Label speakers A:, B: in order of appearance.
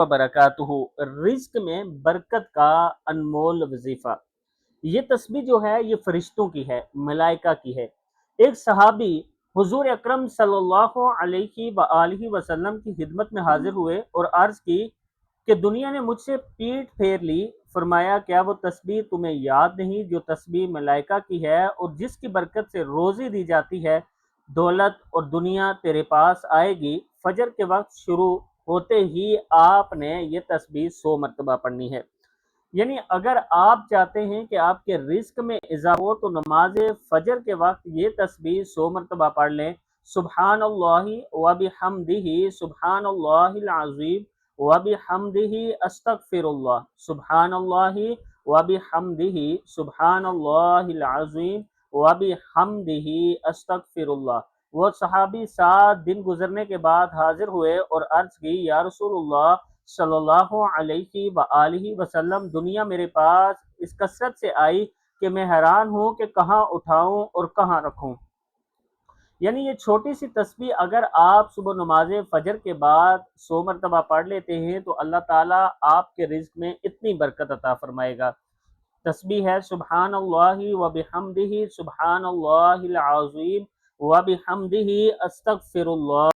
A: वबरकातुहू, रिज्क में बरकत का अनमोल वजीफा। ये तस्बीह जो है ये फरिश्तों की है, मलाइका की है। एक सहाबी हुजूर अकरम सल्लल्लाहु अलैहि व आलिहि वसल्लम की खिदमत में हाजिर हुए और अर्ज की कि दुनिया ने मुझसे पीठ फेर ली। फरमाया, क्या वो तस्बीह तुम्हें याद नहीं जो तस्बीह मलाइका की है और जिसकी बरकत से रोजी दी जाती है? दौलत और दुनिया तेरे पास आएगी। फजर के वक्त शुरू होते ही आपने ये तस्बीह 100 मरतबा पढ़नी है। यानी अगर आप चाहते हैं कि आपके रिस्क में इजाफा हो तो नमाज फजर के वक्त ये तस्बीह 100 मरतबा पढ़ लें। सुब्हानल्लाहि व बिहम्दिही सुब्हानल्लाहिल अज़ीम व बिहम्दिही अस्तगफिरुल्लाह, सुब्हानल्लाहि व बिहम्दिही सुब्हानल्लाहिल अज़ीम व बिहम्दिही अस्तगफिरुल्लाह। वो सहाबी 7 दिन गुजरने के बाद हाजिर हुए और अर्ज की, या रसूलुल्लाह सल्लल्लाहु अलैहि व आलिहि वसल्लम, दुनिया मेरे पास इस कसरत से आई कि मैं हैरान हूँ कि कहाँ उठाऊं और कहाँ रखूं। यानी ये छोटी सी तस्बीह अगर आप सुबह नमाज फजर के बाद 100 मरतबा पढ़ लेते हैं तो अल्लाह ताला आपके रिज्क में इतनी बरकत अता फरमाएगा। तस्बीह है सुब्हानल्लाहि व बिहम्दिही सुब्हानल्लाहिल अज़ीम व बिहम्दिही अस्तगफिरुल्लाह।